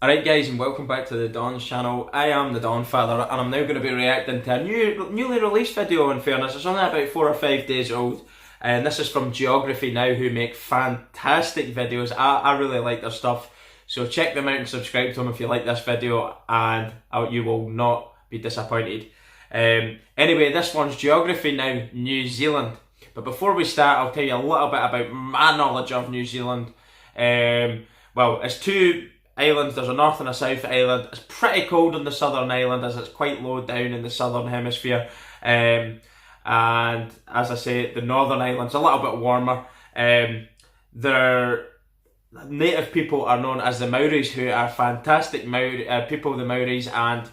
Alright guys, and welcome back to the Don's channel. I am the Donfather and I'm now going to be reacting to a newly released video. In fairness, it's only about 4 or 5 days old, and this is from Geography Now, who make fantastic videos. I really like their stuff, so check them out and subscribe to them if you like this video, and you will not be disappointed. Anyway, this one's Geography Now, New Zealand. But before we start, I'll tell you a little bit about my knowledge of New Zealand. Well, it's two islands. There's a north and a south island. It's pretty cold on the southern island, as it's quite low down in the southern hemisphere. And as I say, the northern island's a little bit warmer. Their native people are known as the Maoris, who are fantastic people, the Maoris, and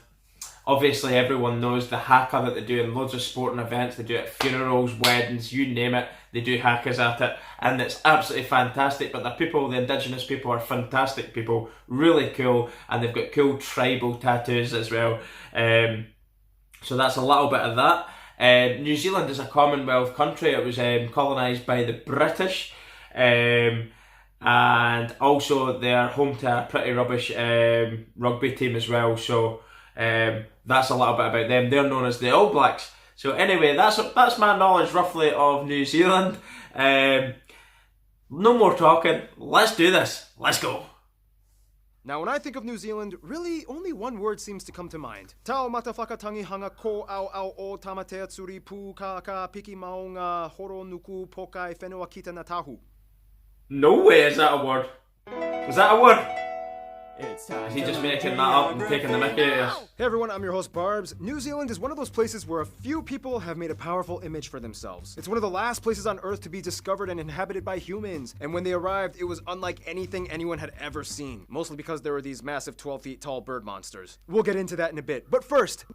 obviously everyone knows the haka that they do in loads of sporting events. They do it at funerals, weddings, you name it, they do hakas at it, and it's absolutely fantastic. But the people, the indigenous people, are fantastic people, really cool, and they've got cool tribal tattoos as well. So that's a little bit of that. New Zealand is a Commonwealth country. It was colonised by the British, and also they're home to a pretty rubbish rugby team as well. So that's a little bit about them. They're known as the All Blacks. So anyway, that's my knowledge roughly of New Zealand. No more talking. Let's do this. Let's go. Now, when I think of New Zealand, really only one word seems to come to mind. Tau matawhakatangi hanga ko au au o tamatea tsuri pu ka piki maunga horo nuku pokai whenua kita na tahu. No way is that a word. Was that a word? It's time. Is he just making that up and taking the mickey out of us? Hey everyone, I'm your host Barbs. New Zealand is one of those places where a few people have made a powerful image for themselves. It's one of the last places on Earth to be discovered and inhabited by humans. And when they arrived, it was unlike anything anyone had ever seen. Mostly because there were these massive 12 feet tall bird monsters. We'll get into that in a bit. But first,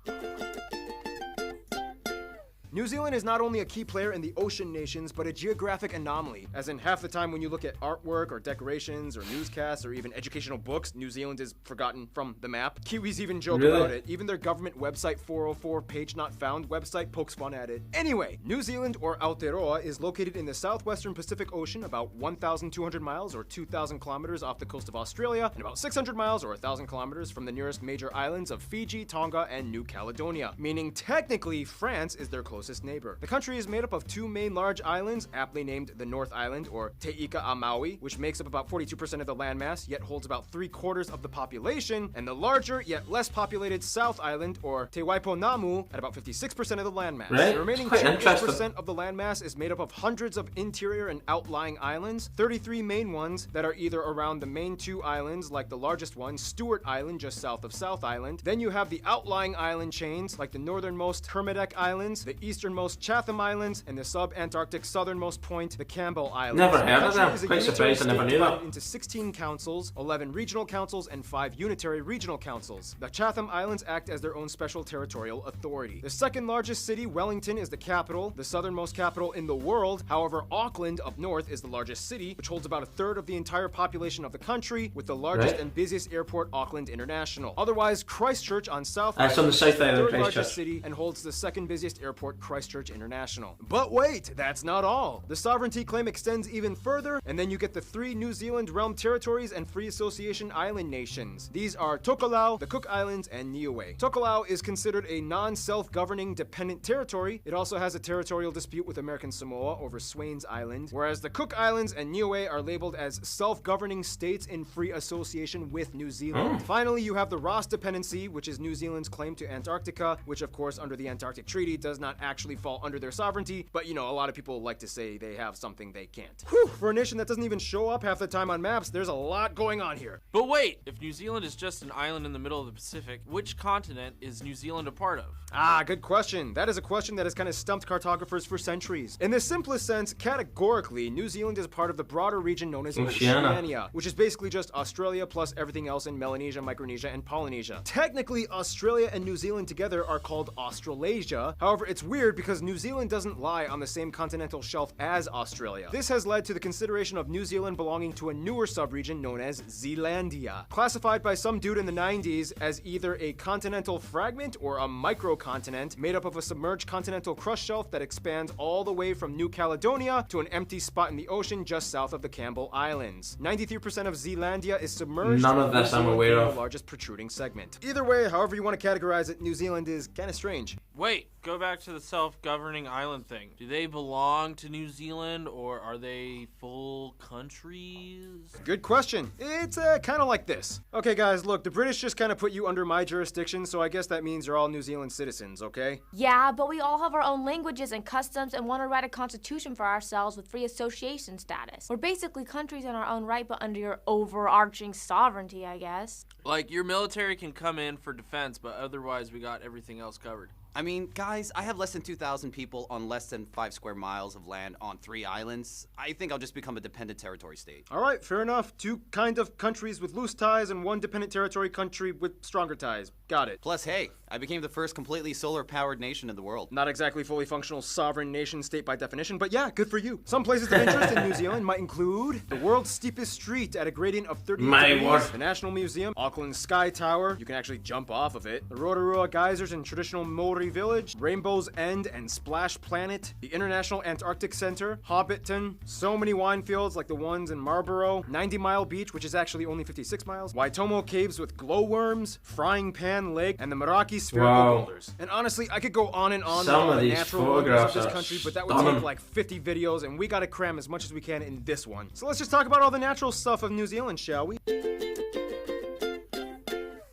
New Zealand is not only a key player in the ocean nations, but a geographic anomaly. As in, half the time when you look at artwork or decorations or newscasts or even educational books, New Zealand is forgotten from the map. Kiwis even joke about it. Even their government website 404 page not found website pokes fun at it. Anyway, New Zealand, or Aotearoa, is located in the southwestern Pacific Ocean, about 1,200 miles or 2,000 kilometers off the coast of Australia, and about 600 miles or 1,000 kilometers from the nearest major islands of Fiji, Tonga, and New Caledonia. Meaning, technically, France is their closest neighbor. The country is made up of two main large islands, aptly named the North Island, or Te Ika a Maui, which makes up about 42% of the landmass, yet holds about 3/4 of the population, and the larger, yet less populated South Island, or Te Waiponamu, at about 56% of the landmass. Right. The remaining 2% of the landmass is made up of hundreds of interior and outlying islands, 33 main ones that are either around the main two islands, like the largest one, Stewart Island, just south of South Island. Then you have the outlying island chains, like the northernmost Kermadec Islands, the easternmost Chatham Islands, and the sub-Antarctic southernmost point, the Campbell Islands. Never heard of them. Quite surprised I never knew that. Into 16 councils, 11 regional councils, and 5 unitary regional councils. The Chatham Islands act as their own special territorial authority. The second largest city, Wellington, is the capital, the southernmost capital in the world. However, Auckland up north is the largest city, which holds about 1/3 of the entire population of the country, with the largest and busiest airport, Auckland International. Otherwise, Christchurch on South Island on the South is the Island, third Christchurch. largest city and holds the second busiest airport, Christchurch International. But wait, that's not all. The sovereignty claim extends even further, and then you get the 3 New Zealand realm territories and free association island nations. These are Tokelau, the Cook Islands, and Niue. Tokelau is considered a non-self-governing dependent territory. It also has a territorial dispute with American Samoa over Swains Island, whereas the Cook Islands and Niue are labeled as self-governing states in free association with New Zealand. Finally, you have the Ross Dependency, which is New Zealand's claim to Antarctica, which of course under the Antarctic Treaty does not actually fall under their sovereignty, but you know, a lot of people like to say they have something they can't. Whew, for a nation that doesn't even show up half the time on maps, there's a lot going on here. But wait, if New Zealand is just an island in the middle of the Pacific, which continent is New Zealand a part of? Ah, good question. That is a question that has kind of stumped cartographers for centuries. In the simplest sense, categorically, New Zealand is part of the broader region known as Oceania, which is basically just Australia plus everything else in Melanesia, Micronesia, and Polynesia. Technically, Australia and New Zealand together are called Australasia. However, it's weird weird because New Zealand doesn't lie on the same continental shelf as Australia. This has led to the consideration of New Zealand belonging to a newer subregion known as Zealandia, classified by some dude in the 90s as either a continental fragment or a microcontinent made up of a submerged continental crust shelf that expands all the way from New Caledonia to an empty spot in the ocean just south of the Campbell Islands. 93% of Zealandia is submerged. None of this I'm aware of. The largest protruding segment. Either way, however you want to categorize it, New Zealand is kind of strange. Wait, go back to the self-governing island thing. Do they belong to New Zealand, or are they full countries? Good question. It's kind of like this. Okay, guys, look, the British just kind of put you under my jurisdiction, so I guess that means you're all New Zealand citizens, okay? Yeah, but we all have our own languages and customs and want to write a constitution for ourselves with free association status. We're basically countries in our own right, but under your overarching sovereignty, I guess. Like, your military can come in for defense, but otherwise we got everything else covered. I mean, guys, I have less than 2,000 people on less than 5 square miles of land on 3 islands. I think I'll just become a dependent territory state. All right, fair enough. 2 kind of countries with loose ties and 1 dependent territory country with stronger ties. Got it. Plus, hey, I became the first completely solar-powered nation in the world. Not exactly fully functional sovereign nation state by definition, but yeah, good for you. Some places of interest in New Zealand might include the world's steepest street at a gradient of 30 degrees, the National Museum, Auckland Sky Tower, you can actually jump off of it, the Rotorua Geysers and traditional Maori village, Rainbow's End and Splash Planet, the International Antarctic Center, Hobbiton, so many wine fields like the ones in Marlborough, 90 Mile Beach, which is actually only 56 miles, Waitomo Caves with glowworms, Frying Pan Lake, and the Meraki Spherical Boulders. And honestly, I could go on and on with all the natural wonders of this country, but that would take like 50 videos, and we gotta cram as much as we can in this one. So let's just talk about all the natural stuff of New Zealand, shall we?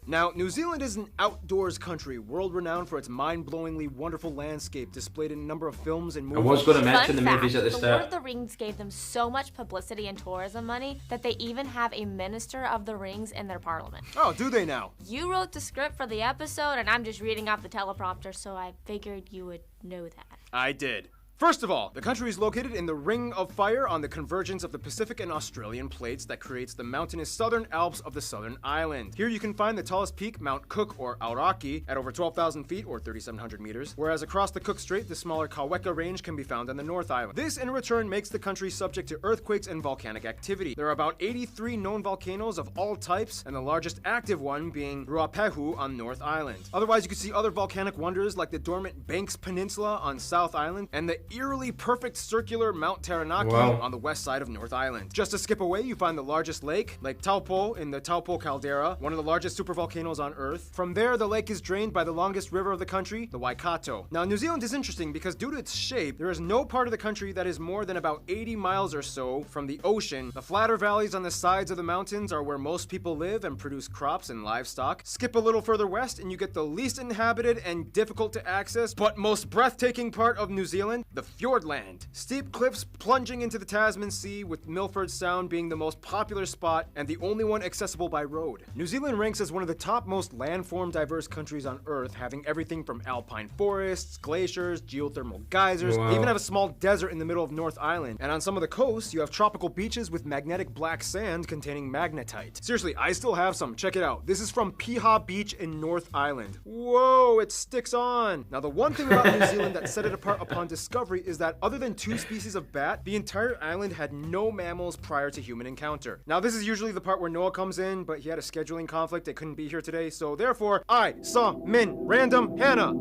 Now, New Zealand is an outdoors country, world-renowned for its mind-blowingly wonderful landscape displayed in a number of films and movies. I was going to mention the Fun movies fact, at the The Lord start. of the Rings gave them so much publicity and tourism money that they even have a Minister of the Rings in their parliament. Oh, do they now? You wrote the script for the episode, and I'm just reading off the teleprompter, so I figured you would know that. I did. First of all, the country is located in the Ring of Fire on the convergence of the Pacific and Australian plates that creates the mountainous southern Alps of the southern island. Here you can find the tallest peak, Mount Cook or Aoraki, at over 12,000 feet or 3,700 meters, whereas across the Cook Strait, the smaller Kaweka Range can be found on the North Island. This, in return, makes the country subject to earthquakes and volcanic activity. There are about 83 known volcanoes of all types, and the largest active one being Ruapehu on North Island. Otherwise, you can see other volcanic wonders like the dormant Banks Peninsula on South Island, and the eerily perfect circular Mount Taranaki on the west side of North Island. Just a skip away, you find the largest lake, Lake Taupo in the Taupo caldera, one of the largest supervolcanoes on Earth. From there, the lake is drained by the longest river of the country, the Waikato. Now, New Zealand is interesting because due to its shape, there is no part of the country that is more than about 80 miles or so from the ocean. The flatter valleys on the sides of the mountains are where most people live and produce crops and livestock. Skip a little further west and you get the least inhabited and difficult to access, but most breathtaking part of New Zealand, the Fjordland. Steep cliffs plunging into the Tasman Sea, with Milford Sound being the most popular spot and the only one accessible by road. New Zealand ranks as one of the top most landform diverse countries on Earth, having everything from alpine forests, glaciers, geothermal geysers. They even have a small desert in the middle of North Island. And on some of the coasts, you have tropical beaches with magnetic black sand containing magnetite. Seriously, I still have some. Check it out. This is from Piha Beach in North Island. Whoa, it sticks on. Now, the one thing about New Zealand that set it apart upon discovery is that other than 2 species of bat, the entire island had no mammals prior to human encounter. Now, this is usually the part where Noah comes in, but he had a scheduling conflict. They couldn't be here today, so therefore, I saw Min Random Hannah.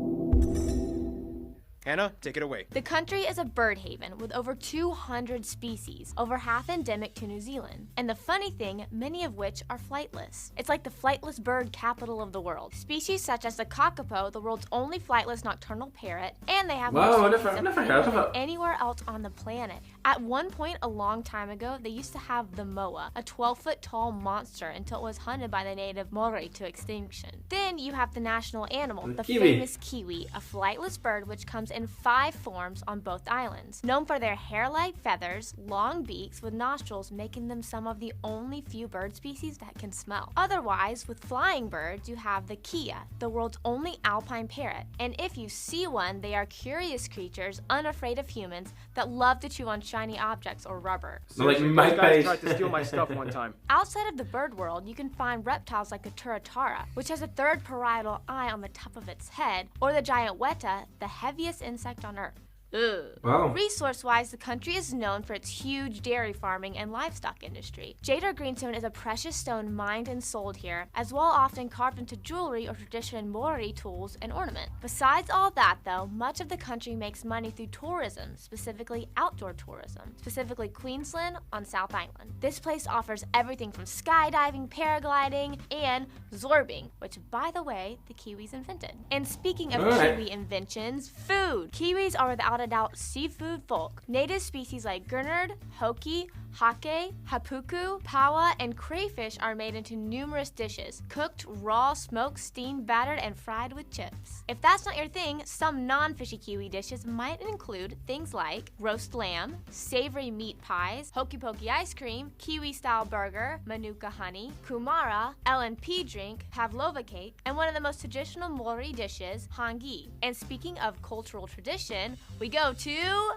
Hannah, take it away. The country is a bird haven with over 200 species, over half endemic to New Zealand. And the funny thing, many of which are flightless. It's like the flightless bird capital of the world. Species such as the kakapo, the world's only flightless nocturnal parrot, and they have more species I've never heard of it. anywhere else on the planet. At one point a long time ago, they used to have the moa, a 12-foot tall monster, until it was hunted by the native Maori to extinction. Then you have the national animal, the kiwi. famous kiwi, a flightless bird which comes in 5 forms on both islands. Known for their hair-like feathers, long beaks with nostrils, making them some of the only few bird species that can smell. Otherwise, with flying birds, you have the kia, the world's only alpine parrot. And if you see one, they are curious creatures, unafraid of humans, that love to chew on shiny objects or rubber. Like Those magpies. guys tried to steal my stuff one time. Outside of the bird world, you can find reptiles like the turatara, which has a 3rd parietal eye on the top of its head, or the giant weta, the heaviest insect on Earth. Ugh. Wow. Resource-wise, the country is known for its huge dairy farming and livestock industry. Jade or greenstone is a precious stone mined and sold here, as well often carved into jewelry or traditional Maori tools and ornament. Besides all that though, much of the country makes money through tourism, specifically outdoor tourism, specifically Queensland on South Island. This place offers everything from skydiving, paragliding, and zorbing, which by the way, the Kiwis invented. And speaking of Kiwi inventions, food! Kiwis are without a doubt seafood folk. Native species like gurnard, hoki, hake, hapuku, pawa, and crayfish are made into numerous dishes, cooked, raw, smoked, steamed, battered, and fried with chips. If that's not your thing, some non-fishy Kiwi dishes might include things like roast lamb, savory meat pies, hokey pokey ice cream, Kiwi-style burger, manuka honey, kumara, L&P drink, pavlova cake, and one of the most traditional Maori dishes, hangi. And speaking of cultural tradition, we go to...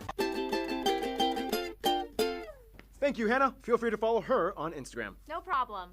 Thank you, Hannah. Feel free to follow her on Instagram. No problem.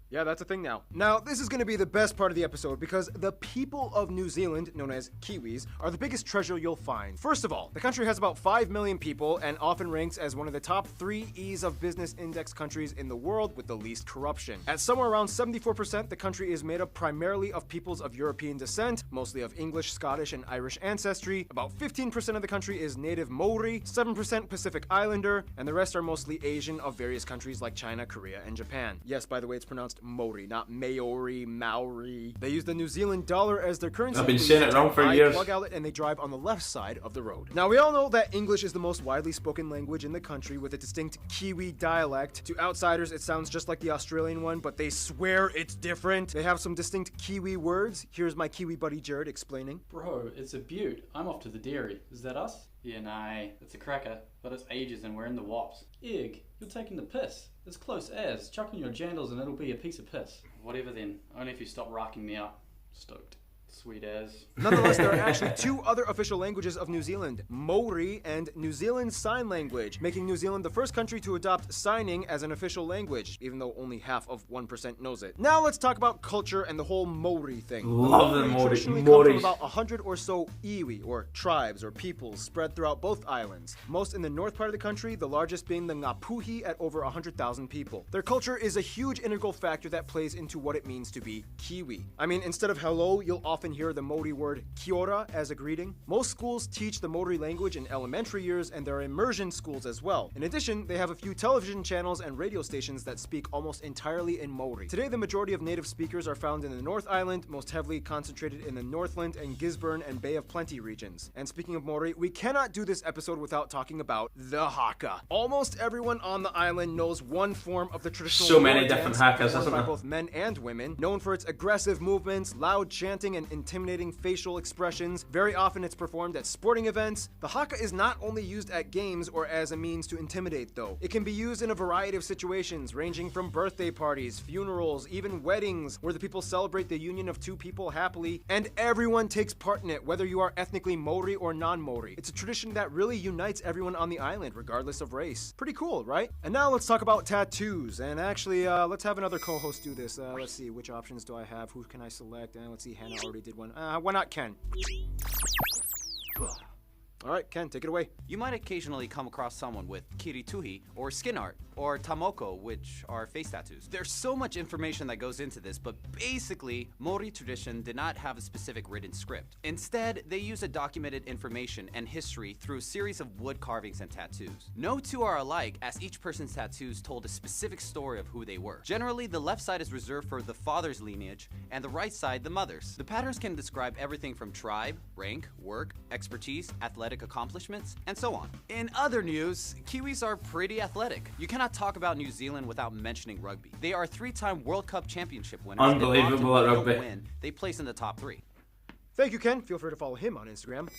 Yeah, that's a thing now. Now, this is going to be the best part of the episode because the people of New Zealand, known as Kiwis, are the biggest treasure you'll find. First of all, the country has about 5 million people and often ranks as one of the top 3 ease of business index countries in the world with the least corruption. At somewhere around 74%, the country is made up primarily of peoples of European descent, mostly of English, Scottish, and Irish ancestry. About 15% of the country is native Maori, 7% Pacific Islander, and the rest are mostly Asian of various countries like China, Korea, and Japan. Yes, by the way, it's pronounced Maori, not Maori, Maori. They use the New Zealand dollar as their currency. I've been saying it wrong for years. Plug outlet, and they drive on the left side of the road. Now, we all know that English is the most widely spoken language in the country with a distinct Kiwi dialect. To outsiders, it sounds just like the Australian one, but they swear it's different. They have some distinct Kiwi words. Here's my Kiwi buddy Jared explaining. Bro, it's a beaut. I'm off to the dairy. Is that us? Yeah, nah, it's a cracker, but it's ages and we're in the wops. Egg, you're taking the piss. It's close as. Chuck on your jandals and it'll be a piece of piss. Whatever then, only if you stop rocking me up. Stoked. Sweet as. Nonetheless, there are actually 2 other official languages of New Zealand, Maori and New Zealand Sign Language, making New Zealand the first country to adopt signing as an official language, even though only half of 1% knows it. Now let's talk about culture and the whole Maori thing. Love the Maori. Traditionally come from about 100 or so iwi, or tribes, or peoples, spread throughout both islands. Most in the north part of the country, the largest being the Ngapuhi at over 100,000 people. Their culture is a huge integral factor that plays into what it means to be Kiwi. I mean, instead of hello, you'll often hear the Maori word kia ora as a greeting. Most schools teach the Maori language in elementary years, and there are immersion schools as well. In addition, they have a few television channels and radio stations that speak almost entirely in Maori. Today, the majority of native speakers are found in the North Island, most heavily concentrated in the Northland and Gisborne and Bay of Plenty regions. And speaking of Maori, we cannot do this episode without talking about the haka. Almost everyone on the island knows one form of the traditional so many Maori different dance, hakas, isn't by there? both men and women, known for its aggressive movements, loud chanting, and intimidating facial expressions. Very often it's performed at sporting events. The haka is not only used at games or as a means to intimidate though. It can be used in a variety of situations, ranging from birthday parties, funerals, even weddings, where the people celebrate the union of 2 people happily, and everyone takes part in it, whether you are ethnically Maori or non-Maori. It's a tradition that really unites everyone on the island, regardless of race. Pretty cool, right? And now let's talk about tattoos, and actually, let's have another co-host do this. Let's see, which options do I have? Who can I select? And let's see, Hannah already did one. Why not Ken? Alright, Ken, take it away. You might occasionally come across someone with kirituhi, or skin art, or tamoko, which are face tattoos. There's so much information that goes into this, but basically, Maori tradition did not have a specific written script. Instead, they use a documented information and history through a series of wood carvings and tattoos. No 2 are alike, as each person's tattoos told a specific story of who they were. Generally, the left side is reserved for the father's lineage, and the right side, the mother's. The patterns can describe everything from tribe, rank, work, expertise, athletic accomplishments, and so on. In other news, Kiwis are pretty athletic. You cannot talk about New Zealand without mentioning rugby. They are 3-time World Cup championship winners. Unbelievable and at often when they rugby. don't win, they place in the top 3. Thank you, Ken. Feel free to follow him on Instagram.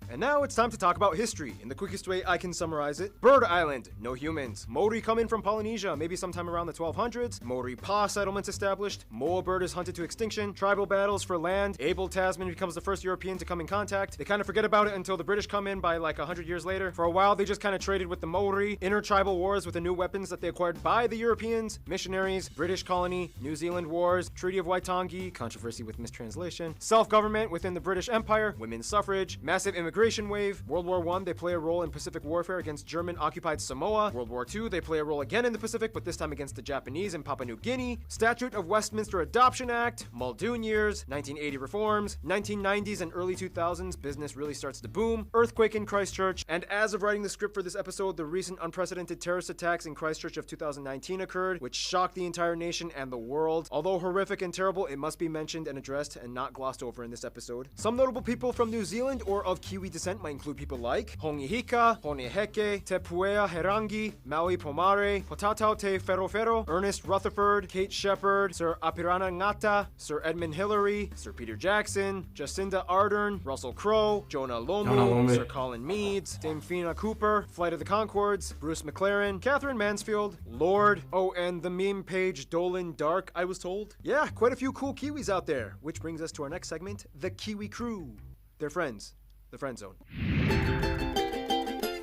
And now it's time to talk about history. In the quickest way I can summarize it, Bird Island, no humans. Maori come in from Polynesia, maybe sometime around the 1200s. Maori Pa settlements established. Moa bird is hunted to extinction. Tribal battles for land. Abel Tasman becomes the first European to come in contact. They kind of forget about it until the British come in by like 100 years later. For a while, they just kind of traded with the Maori. Intertribal wars with the new weapons that they acquired by the Europeans. Missionaries. British colony. New Zealand wars. Treaty of Waitangi. Controversy with mistranslation. Self-government within the British Empire. Women's suffrage. Massive immigration wave. World War I, they play a role in Pacific warfare against German-occupied Samoa. World War II, they play a role again in the Pacific, but this time against the Japanese in Papua New Guinea. Statute of Westminster Adoption Act. Muldoon years. 1980 reforms. 1990s and early 2000s, business really starts to boom. Earthquake in Christchurch. And as of writing the script for this episode, the recent unprecedented terrorist attacks in Christchurch of 2019 occurred, which shocked the entire nation and the world. Although horrific and terrible, it must be mentioned and addressed and not glossed over in this episode. Some notable people from New Zealand or of Kiwi descent might include people like Hongihika, Honeheke, Te Puea Herangi, Maui Pomare, Potatau Te Ferofero, Ernest Rutherford, Kate Shepard, Sir Apirana Ngata, Sir Edmund Hillary, Sir Peter Jackson, Jacinda Ardern, Russell Crowe, Jonah Lomu, Sir Colin Meads, Dame Fina Cooper, Flight of the Conchords, Bruce McLaren, Catherine Mansfield, Lord, oh, and the meme page Dolan Dark, I was told. Yeah, quite a few cool Kiwis out there, which brings us to our next segment, the Kiwi Crew. They're friends. The Friend Zone.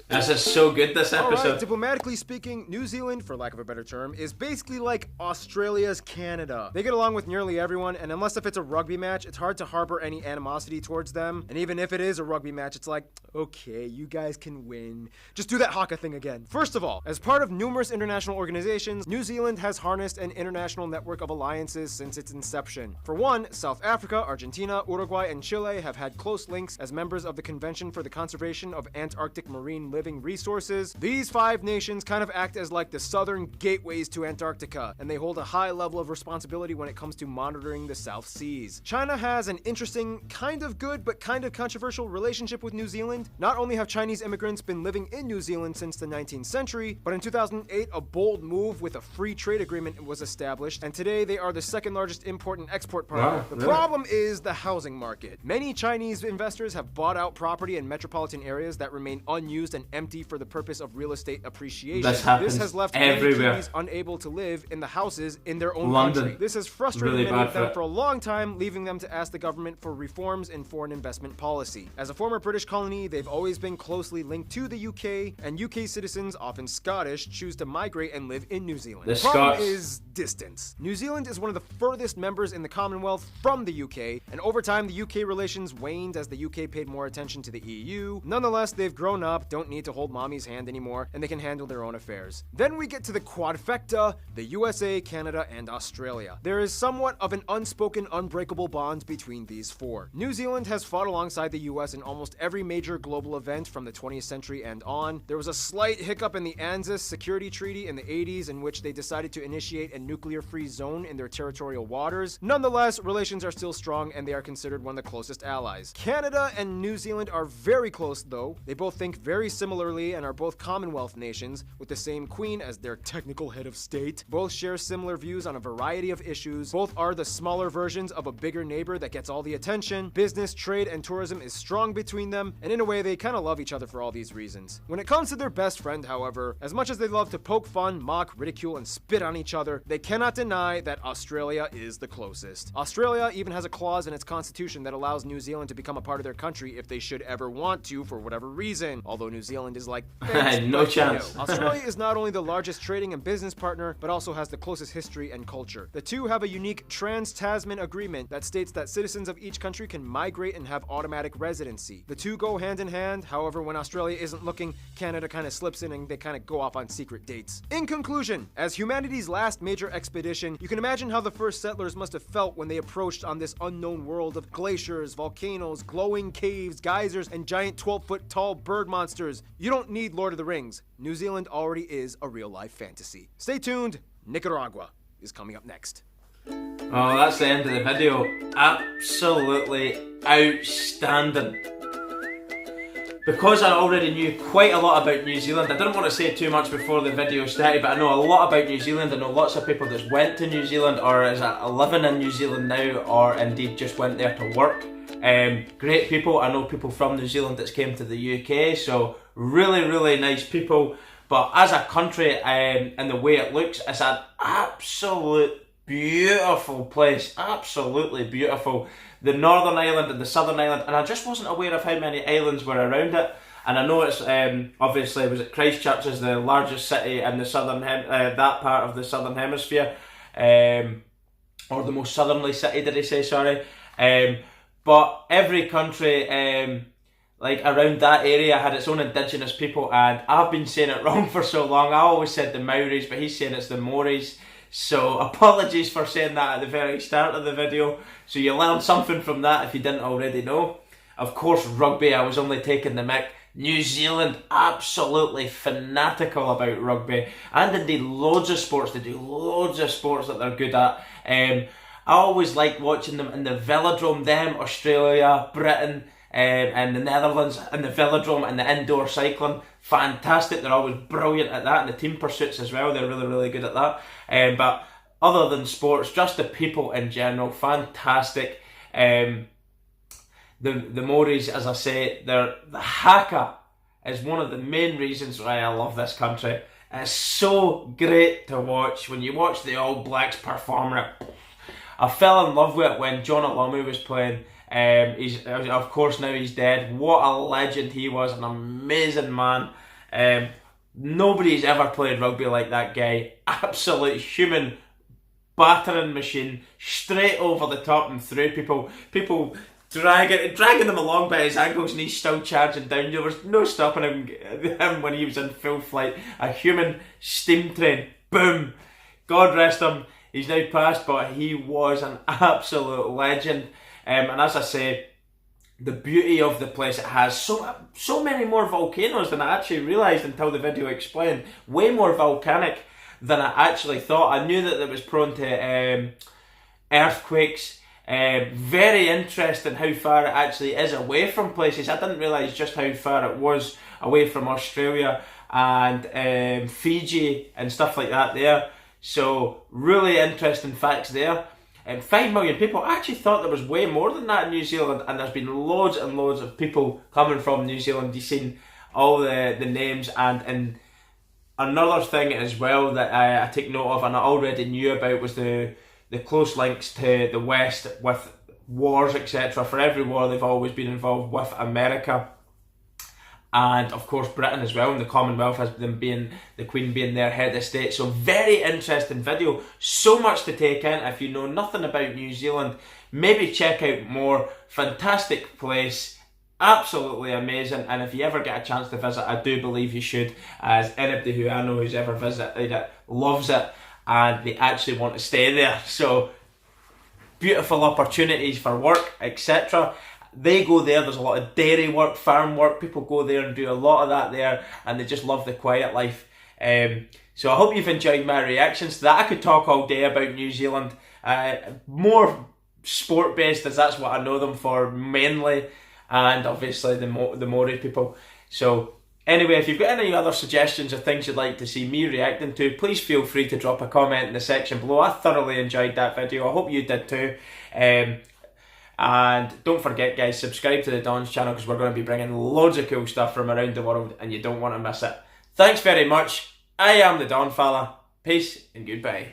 This is so good, this episode. Alright, diplomatically speaking, New Zealand, for lack of a better term, is basically like Australia's Canada. They get along with nearly everyone, and unless if it's a rugby match, it's hard to harbor any animosity towards them. And even if it is a rugby match, it's like, okay, you guys can win. Just do that haka thing again. First of all, as part of numerous international organizations, New Zealand has harnessed an international network of alliances since its inception. For one, South Africa, Argentina, Uruguay, and Chile have had close links as members of the Convention for the Conservation of Antarctic Marine Living Resources. These 5 nations kind of act as like the southern gateways to Antarctica, and they hold a high level of responsibility when it comes to monitoring the South Seas. China has an interesting, kind of good, but kind of controversial relationship with New Zealand. Not only have Chinese immigrants been living in New Zealand since the 19th century, but in 2008, a bold move with a free trade agreement was established, and today they are the second largest import and export partner. Wow, the problem is the housing market. Many Chinese investors have bought out property in metropolitan areas that remain unused and empty for the purpose of real estate appreciation. This happens has left everywhere. many Kiwis unable to live in the houses in their own London. country. This has frustrated Really many of bad them for for a long time, leaving them to ask the government for reforms in foreign investment policy. As a former British colony, they've always been closely linked to the UK, and UK citizens, often Scottish, choose to migrate and live in New Zealand. The The problem Scots. is distance. New Zealand is one of the furthest members in the Commonwealth from the UK, and over time the UK relations waned as the UK paid more attention to the EU. Nonetheless, they've grown up, don't need to hold mommy's hand anymore, and they can handle their own affairs. Then we get to the quadfecta, the USA, Canada, and Australia. There is somewhat of an unspoken, unbreakable bond between these 4. New Zealand has fought alongside the US in almost every major global event from the 20th century and on. There was a slight hiccup in the ANZUS Security Treaty in the 80s in which they decided to initiate a nuclear-free zone in their territorial waters. Nonetheless, relations are still strong and they are considered one of the closest allies. Canada and New Zealand are very close though. They both think very similarly and are both Commonwealth nations with the same queen as their technical head of state. Both share similar views on a variety of issues. Both are the smaller versions of a bigger neighbor that gets all the attention. Business, trade, and tourism is strong between them, and in a way they kind of love each other for all these reasons. When it comes to their best friend, however, as much as they love to poke fun, mock, ridicule, and spit on each other, they cannot deny that Australia is the closest. Australia even has a clause in its constitution that allows New Zealand to become a part of their country if they should ever want to for whatever reason, although New Zealand is like, no chance. Australia is not only the largest trading and business partner, but also has the closest history and culture. The two have a unique Trans-Tasman agreement that states that citizens of each country can migrate and have automatic residency. The two go hand in hand, however, when Australia isn't looking, Canada kind of slips in and they kind of go off on secret dates. In conclusion, as humanity's last major expedition, you can imagine how the first settlers must have felt when they approached on this unknown world of glaciers, volcanoes, glowing caves, geysers, and giant 12-foot tall bird monsters. You don't need Lord of the Rings. New Zealand already is a real-life fantasy. Stay tuned, Nicaragua is coming up next. Oh, that's the end of the video. Absolutely outstanding. because I already knew quite a lot about New Zealand, I didn't want to say too much before the video started, but I know a lot about New Zealand. I know lots of people that went to New Zealand or is living in New Zealand now, or indeed just went there to work. Great people. I know people from New Zealand that's came to the UK, so really nice people. But as a country, and the way it looks, it's an absolute beautiful place, absolutely beautiful. The Northern Island and the Southern Island, and I just wasn't aware of how many islands were around it. And I know it's obviously, was it Christchurch is the largest city in the that part of the Southern Hemisphere, or the most southerly city, did I say? Sorry. But every country, like around that area, had its own indigenous people, and I've been saying it wrong for so long. I always said the Maoris, but he's saying it's the Maoris. So apologies for saying that at the very start of the video. So you learned something from that if you didn't already know. Of course, rugby, I was only taking the mick. New Zealand, absolutely fanatical about rugby. And indeed, loads of sports. They do loads of sports that they're good at. I always like watching them in the velodrome, them, Australia, Britain, and the Netherlands, and the velodrome and the indoor cycling. Fantastic, they're always brilliant at that, and the team pursuits as well, they're really good at that. But other than sports, just the people in general, fantastic. The Maoris, as I say, the haka is one of the main reasons why I love this country. It's so great to watch. When you watch the All Blacks perform it, I fell in love with it when John Olomu was playing. He's, of course, now he's dead. What a legend he was, an amazing man. Nobody's ever played rugby like that guy. Absolute human battering machine, straight over the top and through people. People dragging him along by his ankles, and he's still charging down. There was no stopping him when he was in full flight. A human steam train. Boom. God rest him. He's now passed, but he was an absolute legend. And as I say, the beauty of the place, it has so many more volcanoes than I actually realised until the video explained. Way more volcanic than I actually thought. I knew that it was prone to earthquakes. Very interesting how far it actually is away from places. I didn't realise just how far it was away from Australia and Fiji and stuff like that there. So really interesting facts there. 5 million people. I actually thought there was way more than that in New Zealand, and there's been loads and loads of people coming from New Zealand. You've seen all the names, and another thing as well that I take note of and I already knew about was the close links to the West with wars, etc. For every war they've always been involved with America. And of course Britain as well, and the Commonwealth has them being, the Queen being their head of state. So very interesting video, so much to take in. If you know nothing about New Zealand, maybe check out more. Fantastic place, absolutely amazing, and if you ever get a chance to visit, I do believe you should, as anybody who I know who's ever visited it loves it, and they actually want to stay there. So beautiful opportunities for work, etc. They go there, there's a lot of dairy work, farm work, people go there and do a lot of that there, and they just love the quiet life. So I hope you've enjoyed my reactions to that. I could talk all day about New Zealand, more sport based, as that's what I know them for mainly, and obviously the Maori people. So anyway, if you've got any other suggestions or things you'd like to see me reacting to, please feel free to drop a comment in the section below. I thoroughly enjoyed that video, I hope you did too. And don't forget guys, subscribe to the Don's channel, because we're going to be bringing loads of cool stuff from around the world and you don't want to miss it. Thanks very much. I am the Donfather. Peace and goodbye.